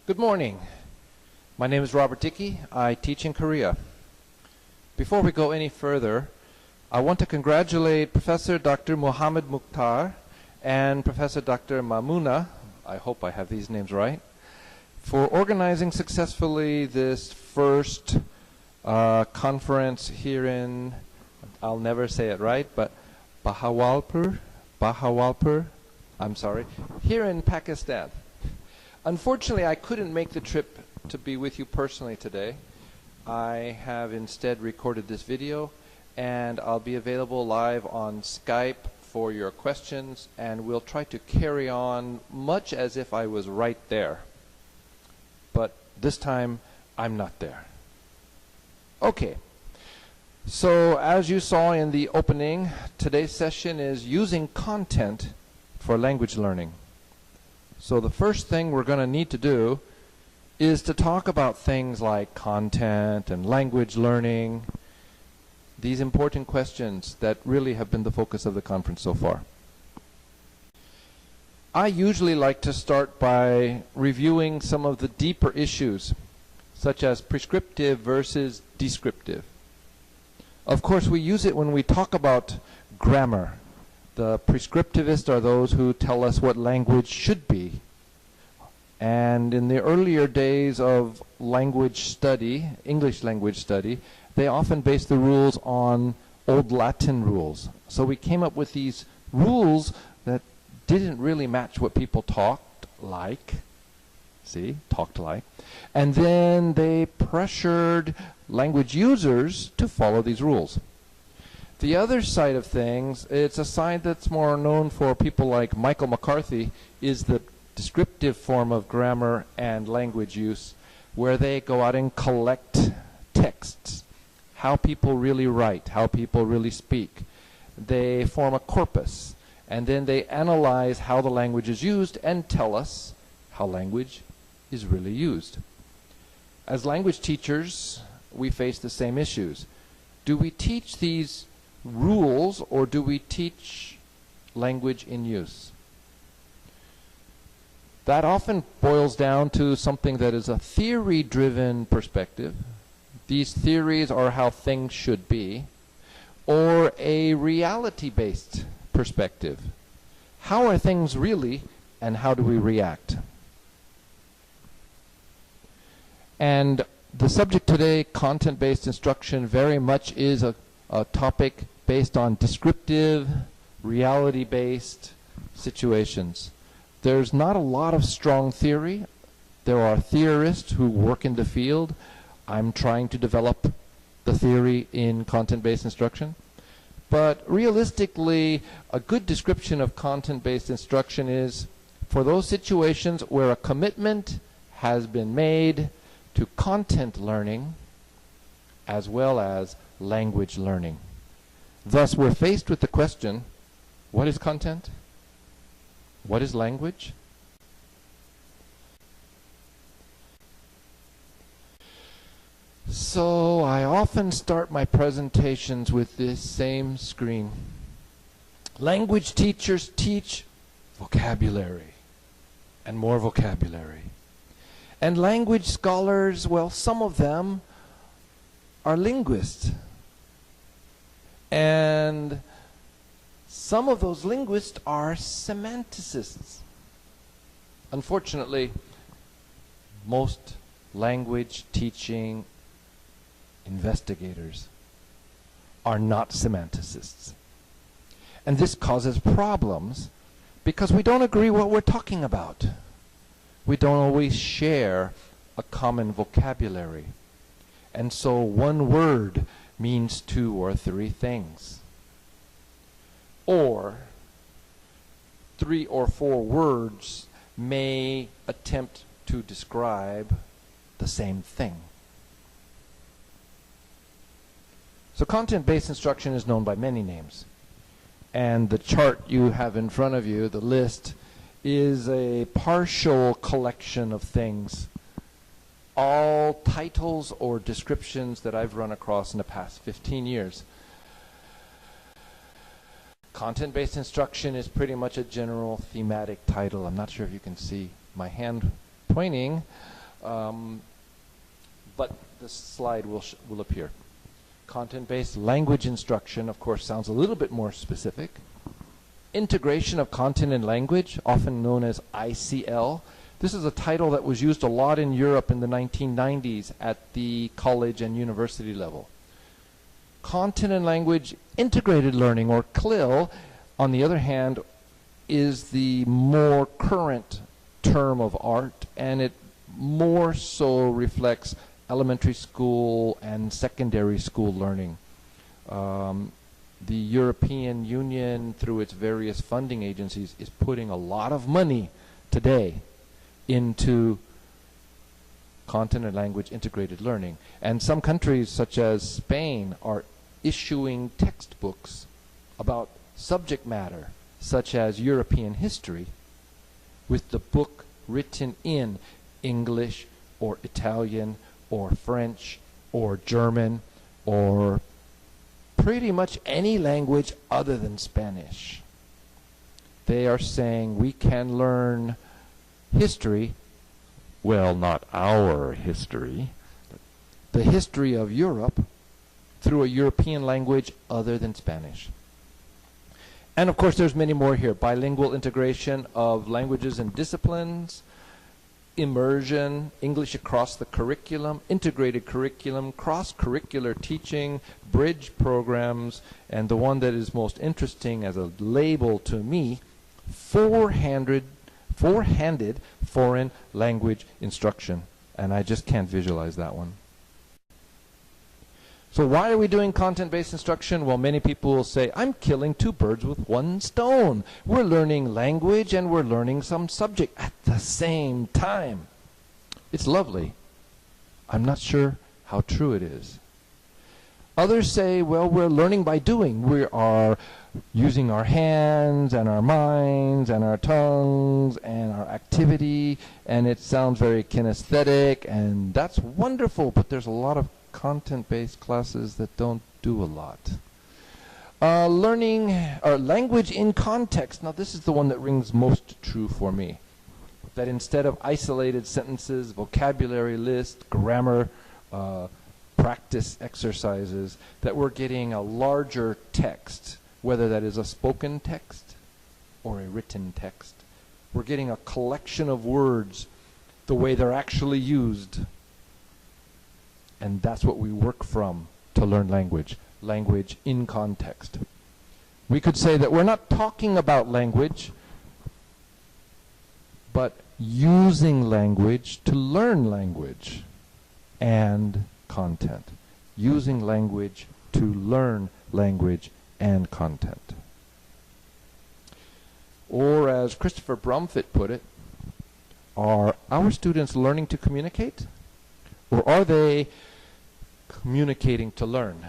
Good morning. My name is Robert Dickey. I teach in Korea. Before we go any further, I want to congratulate Professor Dr. Muhammad Mukhtar and Professor Dr. Mamuna, I hope I have these names right, for organizing successfully this first conference here in, I'll never say it right, but Bahawalpur, I'm sorry, here in Pakistan. Unfortunately, I couldn't make the trip to be with you personally today. I have instead recorded this video, and I'll be available live on Skype for your questions, and we'll try to carry on much as if I was right there. But this time, I'm not there. Okay. So as you saw in the opening, today's session is using content for language learning. So the first thing we're going to need to do is to talk about things like content and language learning, these important questions that really have been the focus of the conference so far. I usually like to start by reviewing some of the deeper issues, such as prescriptive versus descriptive. Of course, we use it when we talk about grammar. The prescriptivists are those who tell us what language should be. And in the earlier days of language study, English language study, they often based the rules on Old Latin rules. So we came up with these rules that didn't really match what people talked like. See, talked like. And then they pressured language users to follow these rules. The other side of things, it's a side that's more known for people like Michael McCarthy, is the descriptive form of grammar and language use, where they go out and collect texts, how people really write, how people really speak. They form a corpus, and then they analyze how the language is used and tell us how language is really used. As language teachers, we face the same issues. Do we teach these rules, or do we teach language in use? That often boils down to something that is a theory-driven perspective. These theories are how things should be, or a reality-based perspective. How are things really, and how do we react? And the subject today, content-based instruction, very much is a topic based on descriptive, reality-based situations. There's not a lot of strong theory. There are theorists who work in the field. I'm trying to develop the theory in content-based instruction. But realistically, a good description of content-based instruction is for those situations where a commitment has been made to content learning as well as language learning. Thus, we're faced with the question, what is content? What is language? So I often start my presentations with this same screen. Language teachers teach vocabulary and more vocabulary. And language scholars, well, some of them are linguists. And some of those linguists are semanticists. Unfortunately, most language teaching investigators are not semanticists. And this causes problems because we don't agree what we're talking about. We don't always share a common vocabulary. And so one word means 2 or 3 things. Or 3 or 4 words may attempt to describe the same thing. So content-based instruction is known by many names. And the chart you have in front of you, the list, is a partial collection of things, all titles or descriptions that I've run across in the past 15 years. Content-based instruction is pretty much a general thematic title. I'm not sure if you can see my hand explaining, but the slide will appear. Content-based language instruction, of course, sounds a little bit more specific. Integration of content and language, often known as ICL. This is a title that was used a lot in Europe in the 1990s at the college and university level. Content and language integrated learning, or CLIL, on the other hand, is the more current term of art, and it more so reflects elementary school and secondary school learning. The European Union, through its various funding agencies, is putting a lot of money today into content and language integrated learning. And some countries, such as Spain, are issuing textbooks about subject matter, such as European history, with the book written in English or Italian or French or German or pretty much any language other than Spanish. They are saying we can learn history, well, not our history, the history of Europe, through a European language other than Spanish. And of course there's many more here. Bilingual integration of languages and disciplines, immersion, English across the curriculum, integrated curriculum, cross-curricular teaching, bridge programs, and the one that is most interesting as a label to me, four-handed foreign language instruction. And I just can't visualize that one. So why are we doing content-based instruction? Well, many people will say, I'm killing two birds with one stone. We're learning language and we're learning some subject at the same time. It's lovely. I'm not sure how true it is. Others say, well, we're learning by doing. We are using our hands and our minds and our tongues and our activity, and it sounds very kinesthetic, and that's wonderful, but there's a lot of content-based classes that don't do a lot. Learning or language in context. Now this is the one that rings most true for me. That instead of isolated sentences, vocabulary list, grammar, practice exercises, that we're getting a larger text, whether that is a spoken text or a written text. We're getting a collection of words the way they're actually used. And that's what we work from to learn language. Language in context. We could say that we're not talking about language, but using language to learn language and content. Using language to learn language and content. Or as Christopher Brumfitt put it, are our students learning to communicate? Or are they communicating to learn?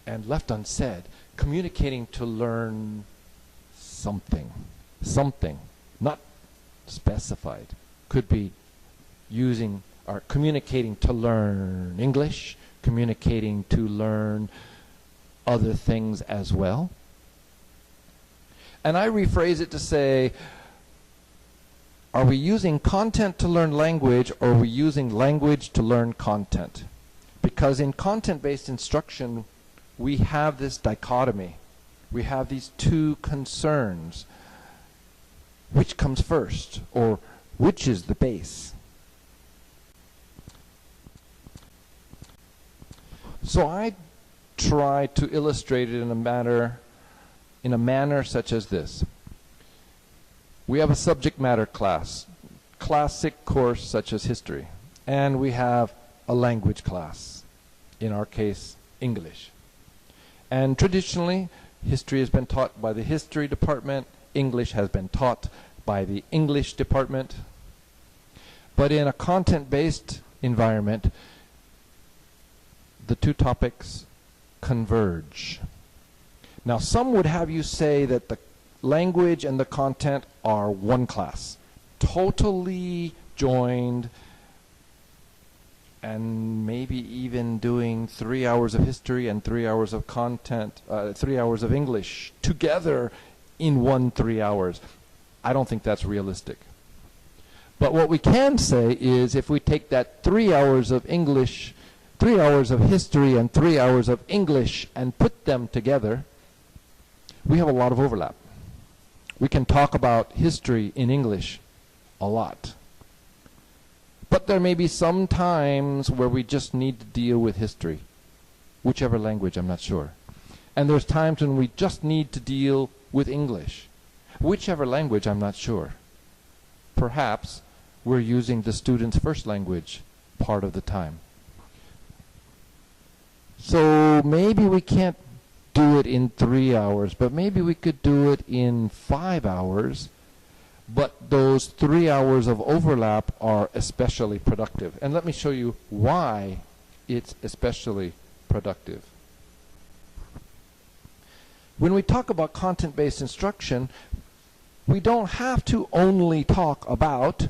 And left unsaid, communicating to learn something. Something. Not specified. Could be using or communicating to learn English, communicating to learn other things as well. And I rephrase it to say, are we using content to learn language, or are we using language to learn content? Because in content-based instruction, we have this dichotomy. We have these two concerns. Which comes first, or which is the base? So I try to illustrate it in a manner such as this. We have a subject matter class, classic course such as history, and we have a language class, in our case, English. And traditionally, history has been taught by the history department, English has been taught by the English department. But in a content-based environment, the two topics converge. Now, some would have you say that the language and the content are one class, totally joined, and maybe even doing 3 hours of history and 3 hours of content, 3 hours of English together in 3 hours. I don't think that's realistic. But what we can say is if we take that 3 hours of English, 3 hours of history and 3 hours of English and put them together, we have a lot of overlap. We can talk about history in English a lot. But there may be some times where we just need to deal with history, whichever language, I'm not sure. And there's times when we just need to deal with English, whichever language, I'm not sure. Perhaps we're using the student's first language part of the time. So maybe we can't do it in 3 hours, but maybe we could do it in 5 hours. But those 3 hours of overlap are especially productive. And let me show you why it's especially productive. When we talk about content-based instruction, we don't have to only talk about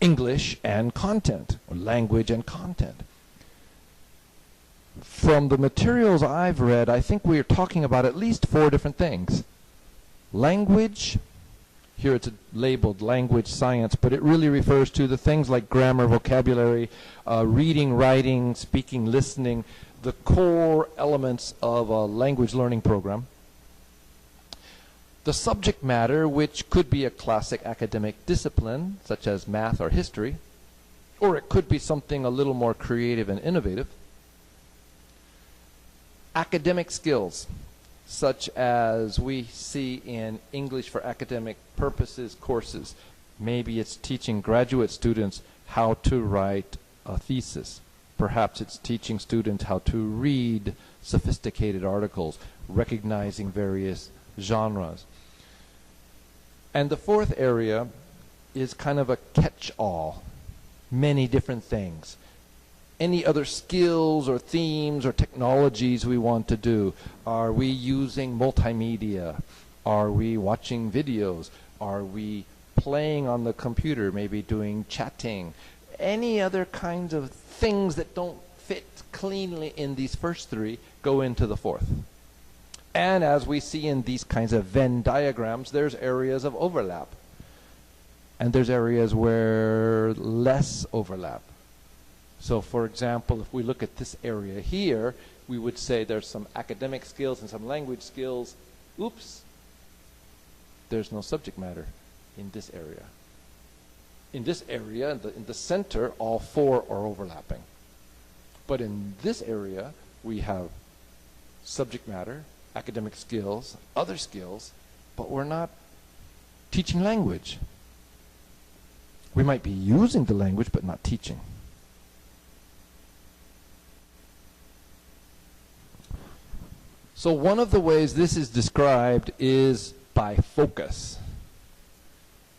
English and content, or language and content. From the materials I've read, I think we are talking about at least 4 different things. Language, here it's labeled language science, but it really refers to the things like grammar, vocabulary, reading, writing, speaking, listening, the core elements of a language learning program. The subject matter, which could be a classic academic discipline, such as math or history, or it could be something a little more creative and innovative. Academic skills, such as we see in English for Academic Purposes courses. Maybe it's teaching graduate students how to write a thesis. Perhaps it's teaching students how to read sophisticated articles, recognizing various genres. And the fourth area is kind of a catch-all, many different things. Any other skills or themes or technologies we want to do? Are we using multimedia? Are we watching videos? Are we playing on the computer, maybe doing chatting? Any other kinds of things that don't fit cleanly in these first 3 go into the fourth. And as we see in these kinds of Venn diagrams, there's areas of overlap. And there's areas where less overlap. So for example, if we look at this area here, we would say there's some academic skills and some language skills. Oops, there's no subject matter in this area. In this area, in the center, all 4 are overlapping. But in this area, we have subject matter, academic skills, other skills, but we're not teaching language. We might be using the language, but not teaching. So one of the ways this is described is by focus.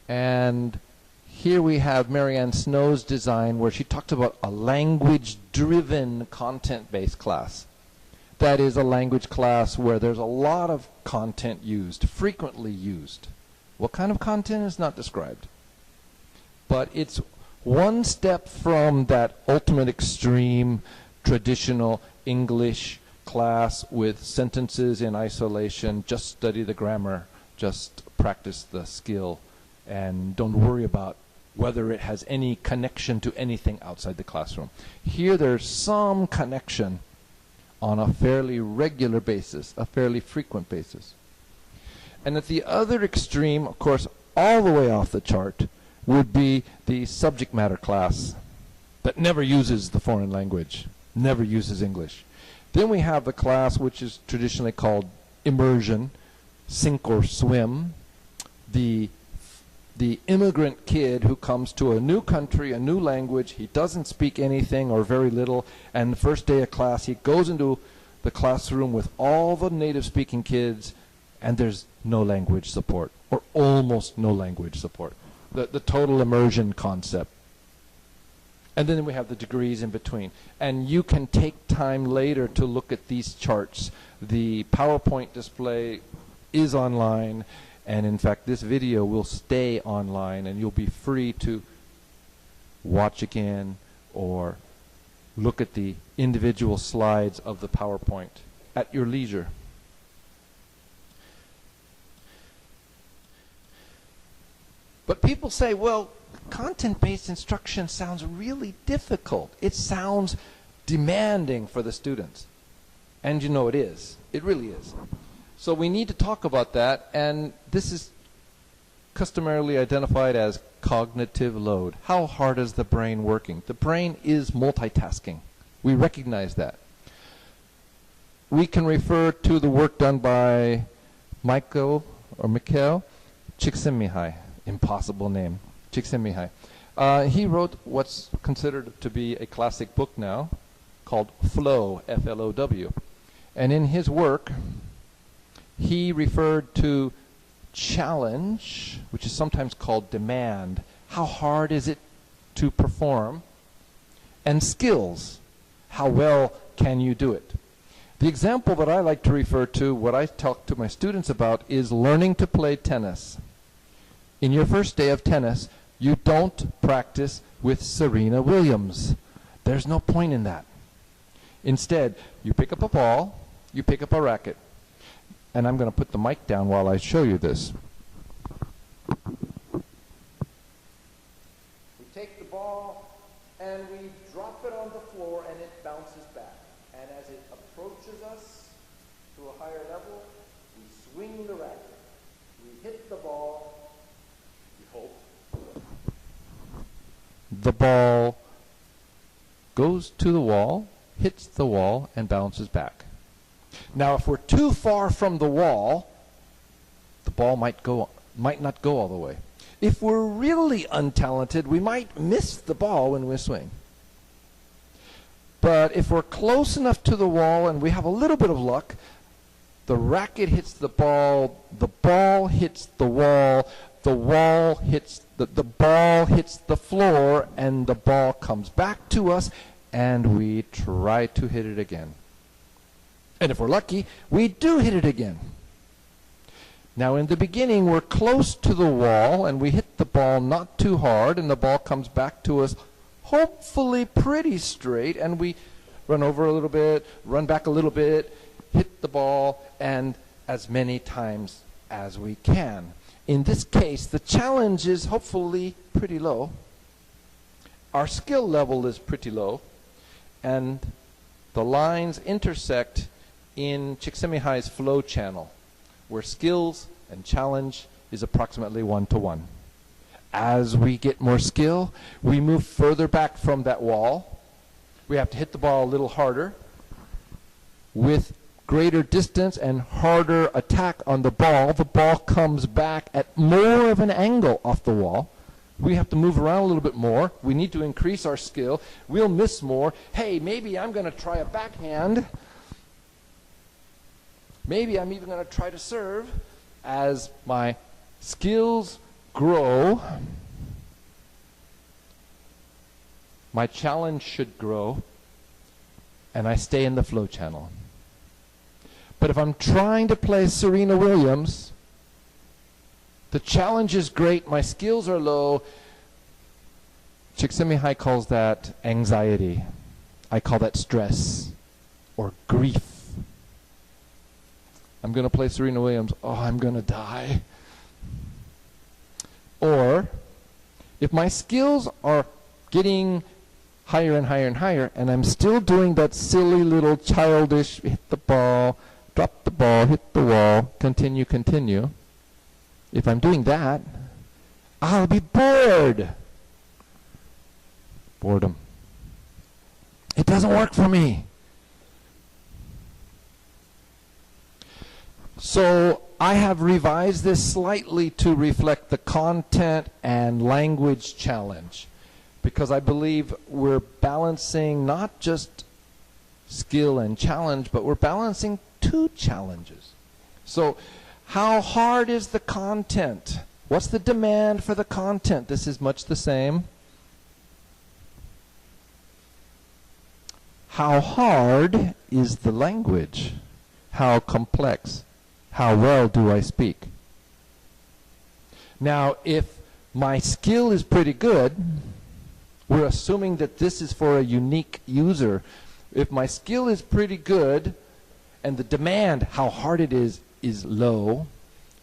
And here we have Marianne Snow's design where she talks about a language-driven content-based class. That is a language class where there's a lot of content used, frequently used. What kind of content is not described. But it's one step from that ultimate extreme traditional English class with sentences in isolation, just study the grammar, just practice the skill, and don't worry about whether it has any connection to anything outside the classroom. Here there's some connection on a fairly regular basis, a fairly frequent basis. And at the other extreme, of course, all the way off the chart, would be the subject matter class that never uses the foreign language, never uses English. Then we have the class which is traditionally called immersion, sink or swim, the immigrant kid who comes to a new country, a new language, he doesn't speak anything or very little, and the first day of class he goes into the classroom with all the native speaking kids, and there's no language support, or almost no language support. The total immersion concept. And then we have the degrees in between. And you can take time later to look at these charts. The PowerPoint display is online, and in fact this video will stay online, and you'll be free to watch again or look at the individual slides of the PowerPoint at your leisure. But people say, well, content-based instruction sounds really difficult. It sounds demanding for the students. And you know it is. It really is. So we need to talk about that, and this is customarily identified as cognitive load. How hard is the brain working? The brain is multitasking. We recognize that. We can refer to the work done by Mikhail Csikszentmihalyi. Impossible name. Csikszentmihalyi. He wrote what's considered to be a classic book now called Flow, F-L-O-W. And in his work, he referred to challenge, which is sometimes called demand. How hard is it to perform? And skills. How well can you do it? The example that I like to refer to, what I talk to my students about, is learning to play tennis. In your first day of tennis, you don't practice with Serena Williams. There's no point in that. Instead, you pick up a ball, you pick up a racket. And I'm going to put the mic down while I show you this. We take the ball and we drop it on the floor and it bounces back. And as it approaches us to a higher level, we swing the racket. We hit the ball, we hope. The ball goes to the wall, hits the wall, and bounces back. Now, if we're too far from the wall, the ball might not go all the way. If we're really untalented, we might miss the ball when we swing. But if we're close enough to the wall and we have a little bit of luck, the racket hits the ball hits the wall hits the ball hits the floor, and the ball comes back to us, and we try to hit it again. And if we're lucky, we do hit it again. Now, in the beginning, we're close to the wall, and we hit the ball not too hard, and the ball comes back to us hopefully pretty straight, and we run over a little bit, run back a little bit, hit the ball, and as many times as we can. In this case, the challenge is hopefully pretty low. Our skill level is pretty low, and the lines intersect in Csikszentmihalyi's flow channel, where skills and challenge is approximately 1-to-1. As we get more skill, we move further back from that wall. We have to hit the ball a little harder. With greater distance and harder attack on the ball comes back at more of an angle off the wall. We have to move around a little bit more. We need to increase our skill. We'll miss more. Hey, maybe I'm going to try a backhand. Maybe I'm even going to try to serve. As my skills grow, my challenge should grow, and I stay in the flow channel. But if I'm trying to play Serena Williams, the challenge is great, my skills are low. Csikszentmihalyi calls that anxiety. I call that stress or grief. I'm going to play Serena Williams. Oh, I'm going to die. Or, if my skills are getting higher and higher and higher, and I'm still doing that silly little childish hit the ball, drop the ball, hit the wall, continue, continue. If I'm doing that, I'll be bored. Boredom. It doesn't work for me. So I have revised this slightly to reflect the content and language challenge, because I believe we're balancing not just skill and challenge, but we're balancing two challenges. So how hard is the content? What's the demand for the content? This is much the same. How hard is the language? How complex? How well do I speak? Now, if my skill is pretty good, we're assuming that this is for a unique user. If my skill is pretty good, and the demand, how hard it is low,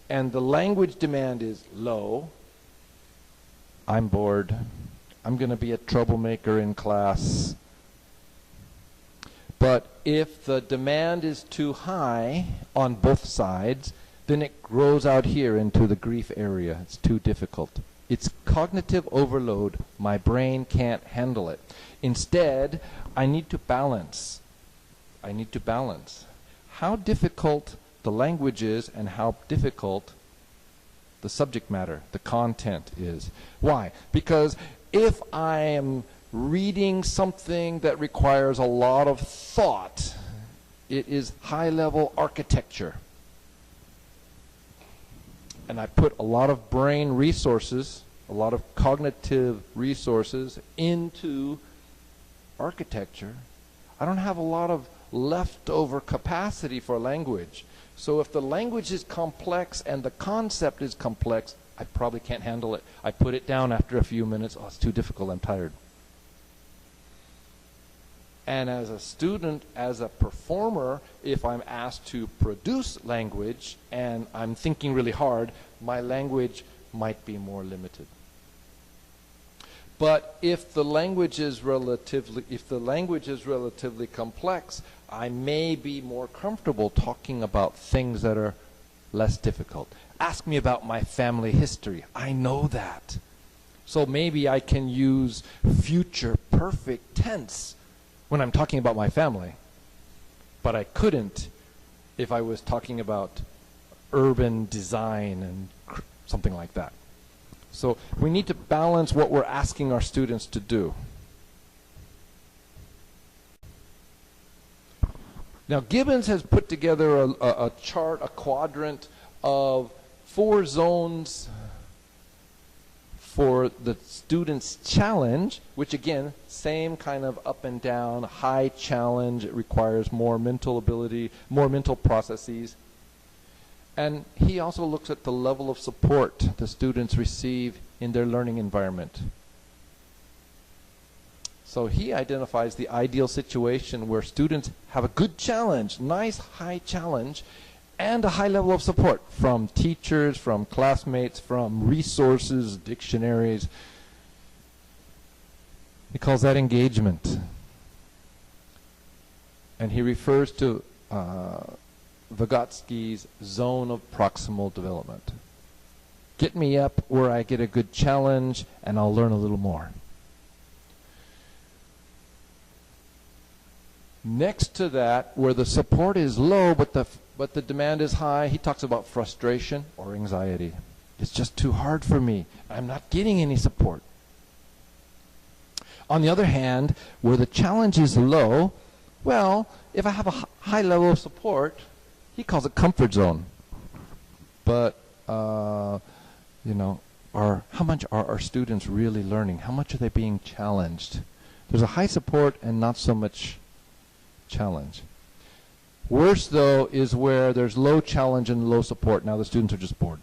and the language demand is low, I'm bored. I'm going to be a troublemaker in class. But if the demand is too high on both sides, then it grows out here into the grief area. It's too difficult. It's cognitive overload. My brain can't handle it. Instead, I need to balance. I need to balance how difficult the language is and how difficult the subject matter, the content is. Why? Because if I am reading something that requires a lot of thought, it is high-level architecture. And I put a lot of brain resources, a lot of cognitive resources into architecture. I don't have a lot of leftover capacity for language. So if the language is complex and the concept is complex, I probably can't handle it. I put it down after a few minutes. Oh, it's too difficult. I'm tired. And as a student, as a performer, if I'm asked to produce language and I'm thinking really hard, my language might be more limited. But if the language is relatively complex, I may be more comfortable talking about things that are less difficult. Ask me about my family history. I know that. So maybe I can use future perfect tense when I'm talking about my family. But I couldn't if I was talking about urban design and something like that. So we need to balance what we're asking our students to do. Now, Gibbons has put together a chart, a quadrant of 4 zones for the student's challenge, which again, same kind of up and down, high challenge. It requires more mental ability, more mental processes. And he also looks at the level of support the students receive in their learning environment. So he identifies the ideal situation where students have a good challenge, nice high challenge, and a high level of support from teachers, from classmates, from resources, dictionaries. He calls that engagement. And he refers to Vygotsky's zone of proximal development. Get me up where I get a good challenge and I'll learn a little more. Next to that, where the support is low but the demand is high, he talks about frustration or anxiety. It's just too hard for me. I'm not getting any support. On the other hand, where the challenge is low, well, if I have a high level of support, he calls it comfort zone. But, you know, how much are our students really learning? How much are they being challenged? There's a high support and not so much challenge. Worse, though, is where there's low challenge and low support. Now the students are just bored.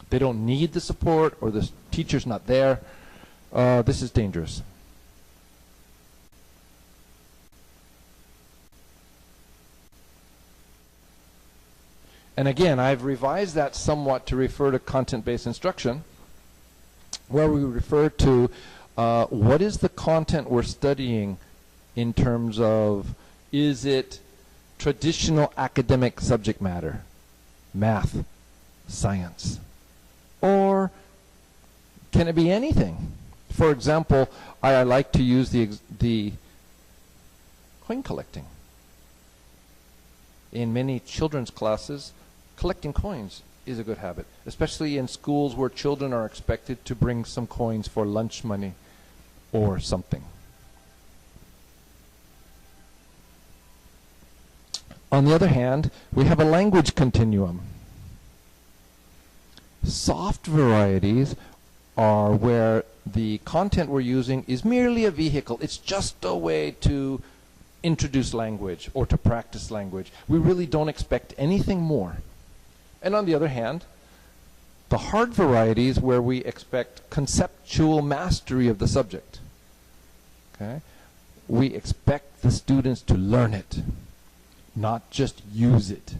They don't need the support, or the teacher's not there. This is dangerous. And again, I've revised that somewhat to refer to content-based instruction, where we refer to what is the content we're studying in terms of, is it traditional academic subject matter, math, science, or can it be anything? For example, I like to use the coin collecting. In many children's classes, collecting coins is a good habit, especially in schools where children are expected to bring some coins for lunch money or something. On the other hand, we have a language continuum. Soft varieties are where the content we're using is merely a vehicle. It's just a way to introduce language or to practice language. We really don't expect anything more. And on the other hand, the hard varieties where we expect conceptual mastery of the subject. Okay? We expect the students to learn it, not just use it.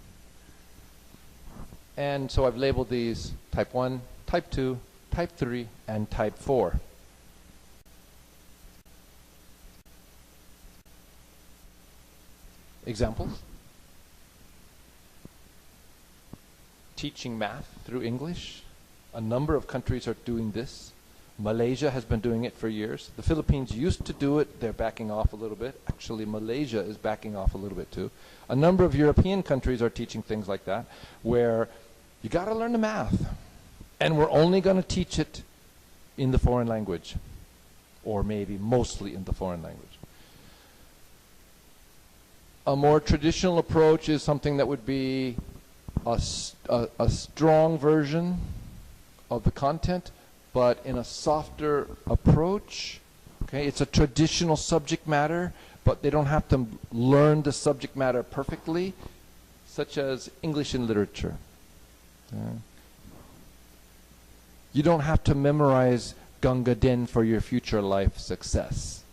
And so I've labeled these type 1, type 2, Type 3, and Type 4. Examples? Teaching math through English. A number of countries are doing this. Malaysia has been doing it for years. The Philippines used to do it. They're backing off a little bit. Actually, Malaysia is backing off a little bit too. A number of European countries are teaching things like that, where you got to learn the math, and we're only going to teach it in the foreign language, or maybe mostly in the foreign language. A more traditional approach is something that would be a strong version of the content, but in a softer approach. Okay, it's a traditional subject matter, but they don't have to learn the subject matter perfectly, such as English and literature. Okay. You don't have to memorize Ganga Din for your future life success.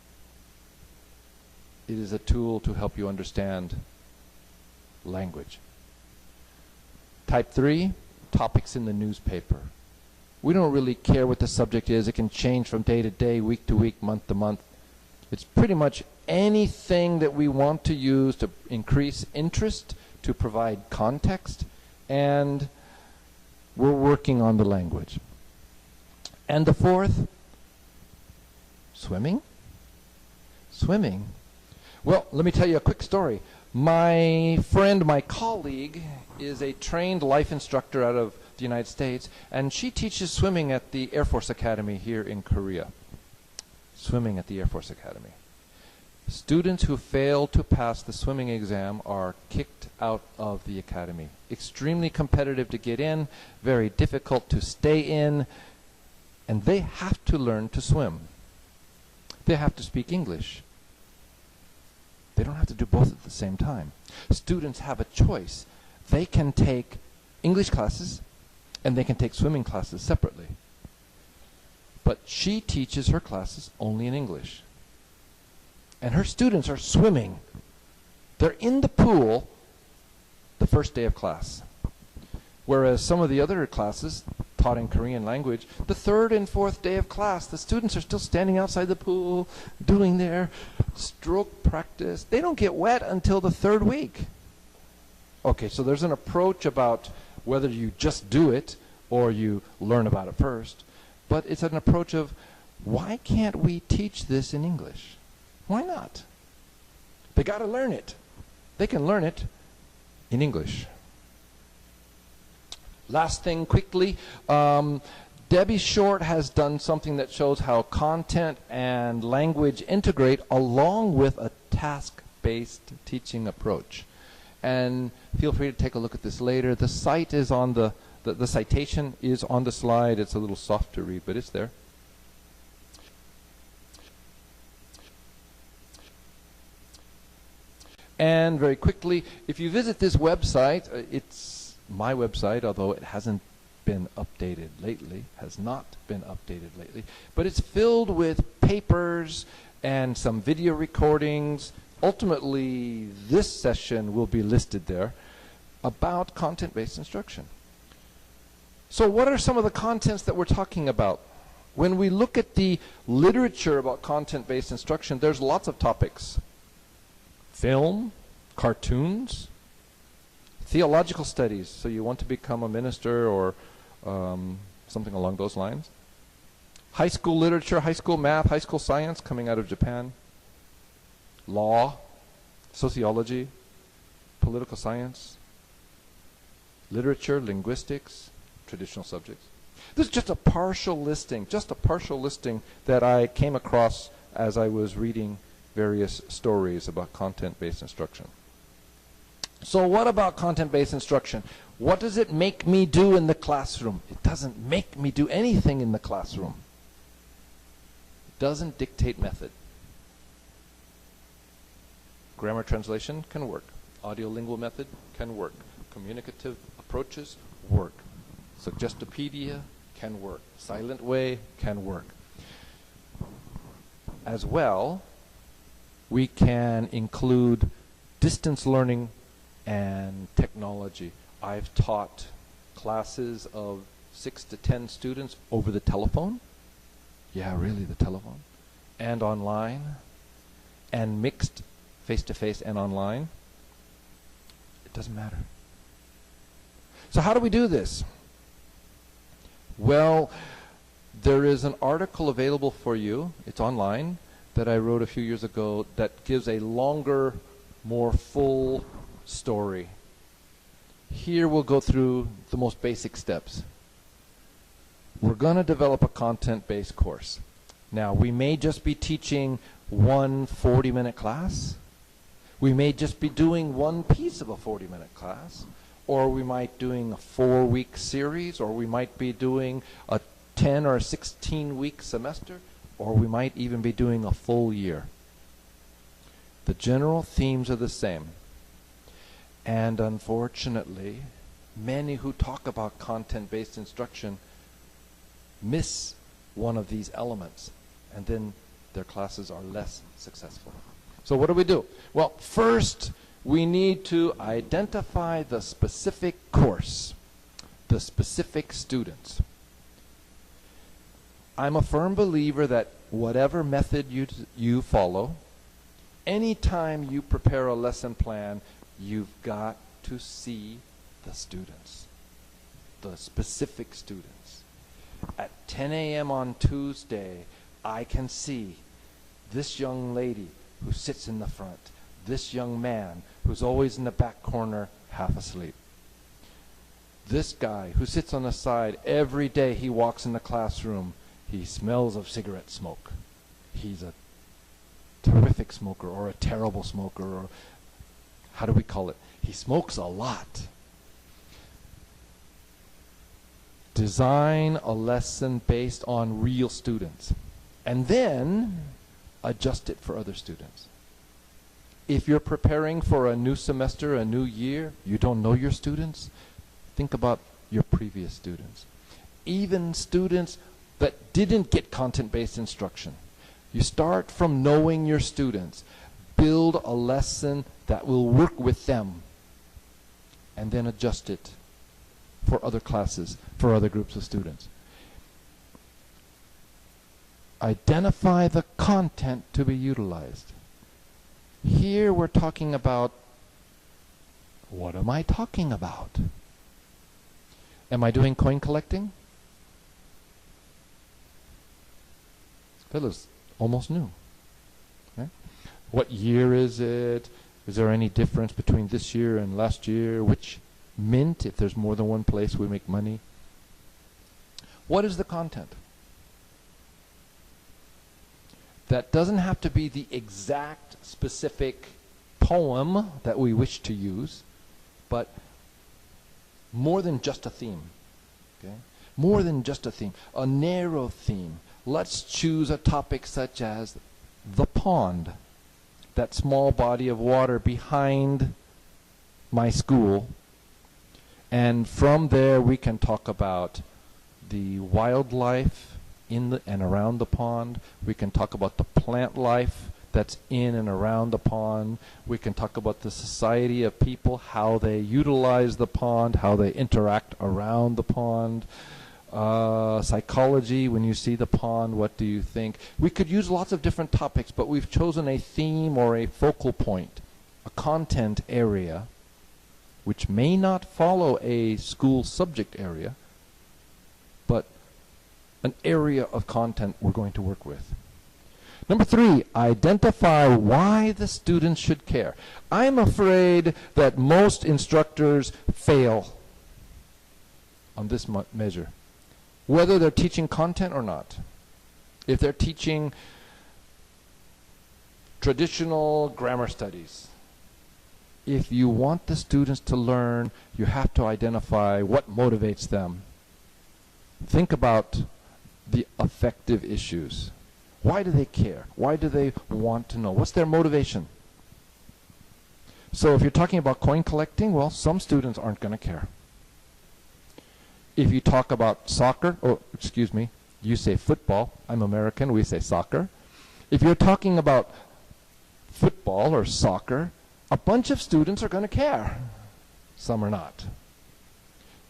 It is a tool to help you understand language. Type 3, topics in the newspaper. We don't really care what the subject is. It can change from day to day, week to week, month to month. It's pretty much anything that we want to use to increase interest, to provide context, and we're working on the language. And the fourth, swimming. Swimming. Well, let me tell you a quick story. My friend, my colleague, is a trained life instructor out of the United States, and she teaches swimming at the Air Force Academy here in Korea. Swimming at the Air Force Academy. Students who fail to pass the swimming exam are kicked out of the academy. Extremely competitive to get in, very difficult to stay in, and they have to learn to swim. They have to speak English. They don't have to do both at the same time. Students have a choice. They can take English classes and they can take swimming classes separately. But she teaches her classes only in English. And her students are swimming. They're in the pool the first day of class. Whereas some of the other classes taught in Korean language, the third and fourth day of class, the students are still standing outside the pool doing their stroke practice. They don't get wet until the third week. Okay, so there's an approach about whether you just do it or you learn about it first. But it's an approach of, why can't we teach this in English? Why not? They got to learn it. They can learn it in English. Last thing quickly, Debbie Short has done something that shows how content and language integrate along with a task-based teaching approach. And feel free to take a look at this later. The site is on the citation is on the slide. It's a little soft to read, but it's there. And very quickly, if you visit this website, it's my website, although it hasn't been updated lately, has not been updated lately, but it's filled with papers and some video recordings. Ultimately, this session will be listed there about content-based instruction. So what are some of the contents that we're talking about? When we look at the literature about content-based instruction, there's lots of topics. Film, cartoons, theological studies, so you want to become a minister or something along those lines. High school literature, high school math, high school science coming out of Japan. Law, sociology, political science, literature, linguistics, traditional subjects. This is just a partial listing that I came across as I was reading various stories about content-based instruction. So what about content-based instruction? What does it make me do in the classroom? It doesn't make me do anything in the classroom. It doesn't dictate method. Grammar translation can work. Audiolingual method can work. Communicative approaches work. Suggestopedia can work. Silent way can work. As well, we can include distance learning and technology. I've taught classes of 6 to 10 students over the telephone. Yeah, really, the telephone. And online. And mixed face-to-face and online. It doesn't matter. So how do we do this? Well, there is an article available for you. It's online that I wrote a few years ago that gives a longer, more full story. Here we'll go through the most basic steps. We're going to develop a content-based course. Now, we may just be teaching one 40-minute class. We may just be doing one piece of a 40-minute class. Or we might doing a 4-week series, or we might be doing a 10 or 16-week semester, or we might even be doing a full year. The general themes are the same. And unfortunately, many who talk about content-based instruction miss one of these elements, and then their classes are less successful. So what do? Well, first, we need to identify the specific course, the specific students. I'm a firm believer that whatever method you follow, anytime you prepare a lesson plan, you've got to see the students, the specific students. At 10 a.m. on Tuesday, I can see this young lady who sits in the front, this young man who's always in the back corner half asleep. This guy who sits on the side, every day he walks in the classroom, he smells of cigarette smoke. He's a terrific smoker or a terrible smoker, or how do we call it? He smokes a lot. Design a lesson based on real students, and then adjust it for other students. If you're preparing for a new semester, a new year, you don't know your students, think about your previous students. Even students that didn't get content-based instruction. You start from knowing your students. Build a lesson that will work with them, and then adjust it for other classes, for other groups of students. Identify the content to be utilized. Here we're talking about, what am I talking about? Am I doing coin collecting? That is almost new. Okay? What year is it? Is there any difference between this year and last year? Which mint, if there's more than one place we make money? What is the content? That doesn't have to be the exact specific poem that we wish to use, but more than just a theme. Okay? More than just a theme. A narrow theme. Let's choose a topic such as the pond, that small body of water behind my school. And from there we can talk about the wildlife in the and around the pond. We can talk about the plant life that's in and around the pond. We can talk about the society of people, how they utilize the pond, how they interact around the pond. Psychology, when you see the pond, what do you think? We could use lots of different topics, but we've chosen a theme or a focal point, a content area, which may not follow a school subject area, but an area of content we're going to work with. Number 3, identify why the students should care. I'm afraid that most instructors fail on this measure, whether they're teaching content or not. If they're teaching traditional grammar studies, if you want the students to learn, you have to identify what motivates them. Think about the affective issues. Why do they care? Why do they want to know? What's their motivation? So if you're talking about coin collecting, well, some students aren't going to care. If you talk about soccer, you say football. I'm American, we say soccer. If you're talking about football or soccer, a bunch of students are going to care. Some are not.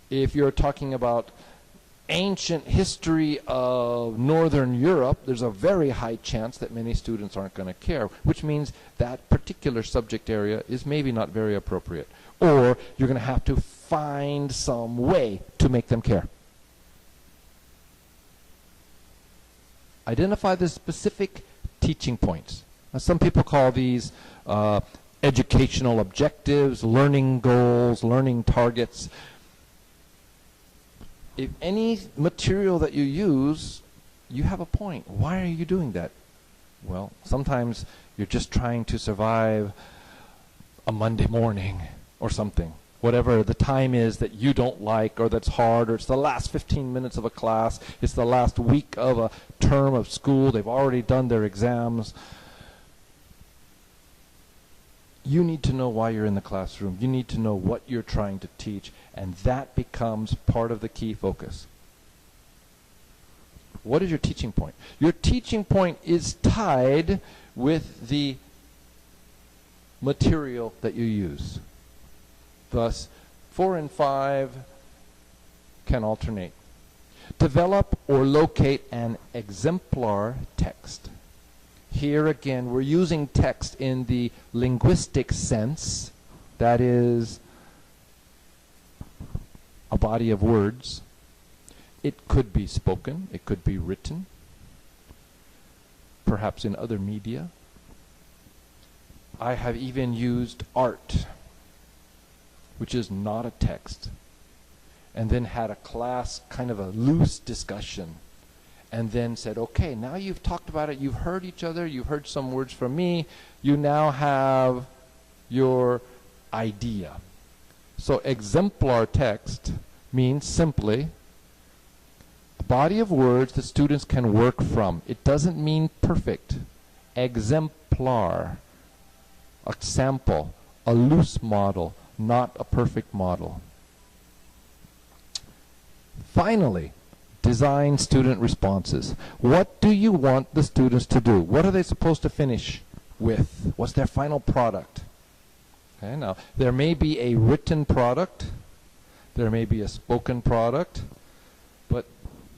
If you're talking about ancient history of Northern Europe, there's a very high chance that many students aren't going to care, which means that particular subject area is maybe not very appropriate. Or you're going to have to find some way to make them care. Identify the specific teaching points. Now, some people call these educational objectives, learning goals, learning targets. If any material that you use, you have a point. Why are you doing that? Well, sometimes you're just trying to survive a Monday morning or something. Whatever the time is that you don't like or that's hard, or it's the last 15 minutes of a class, it's the last week of a term of school, they've already done their exams. You need to know why you're in the classroom. You need to know what you're trying to teach, and that becomes part of the key focus. What is your teaching point? Your teaching point is tied with the material that you use. Thus, 4 and 5 can alternate. Develop or locate an exemplar text. Here again, we're using text in the linguistic sense, that is, a body of words. It could be spoken, it could be written, perhaps in other media. I have even used art, which is not a text, and then had a class, kind of a loose discussion, and then said, okay, now you've talked about it, you've heard each other, you've heard some words from me, you now have your idea. So exemplar text means simply a body of words that students can work from. It doesn't mean perfect. Exemplar, a sample, a loose model, not a perfect model. Finally, design student responses. What do you want the students to do? What are they supposed to finish with? What's their final product? Okay, now, there may be a written product, there may be a spoken product, but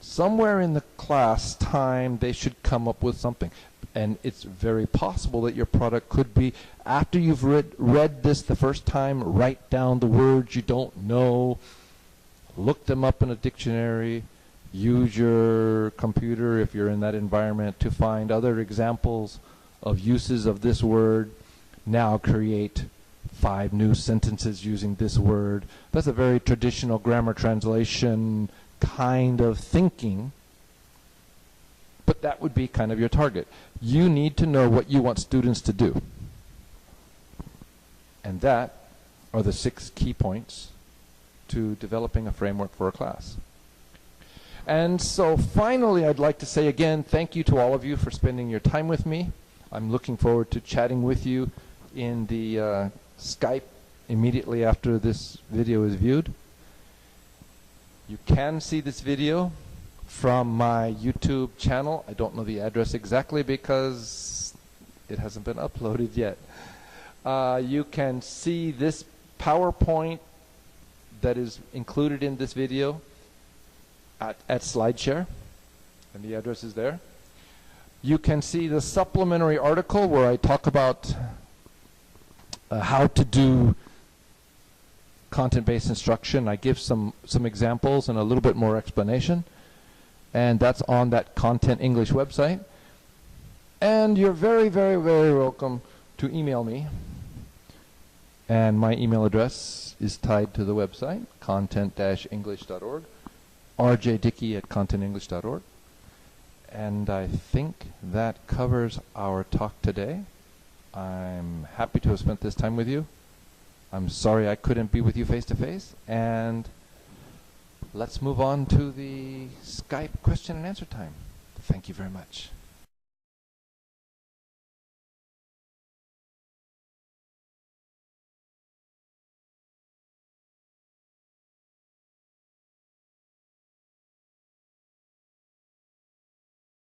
somewhere in the class time they should come up with something. And it's very possible that your product could be, after you've read this the first time, write down the words you don't know, look them up in a dictionary, use your computer if you're in that environment to find other examples of uses of this word. Now create 5 new sentences using this word. That's a very traditional grammar translation kind of thinking. But that would be kind of your target. You need to know what you want students to do. And that are the 6 key points to developing a framework for a class. And so finally, I'd like to say again, thank you to all of you for spending your time with me. I'm looking forward to chatting with you in the Skype immediately after this video is viewed. You can see this video from my YouTube channel. I don't know the address exactly because it hasn't been uploaded yet. You can see this PowerPoint that is included in this video at SlideShare, and the address is there. You can see the supplementary article where I talk about how to do content-based instruction. I give some examples and a little bit more explanation, and that's on that Content English website. And you're very, very, very welcome to email me, and my email address is tied to the website, content-english.org, rjdickey@contentenglish.org. And I think that covers our talk today. I'm happy to have spent this time with you. I'm sorry I couldn't be with you face to face, and let's move on to the Skype question and answer time. Thank you very much.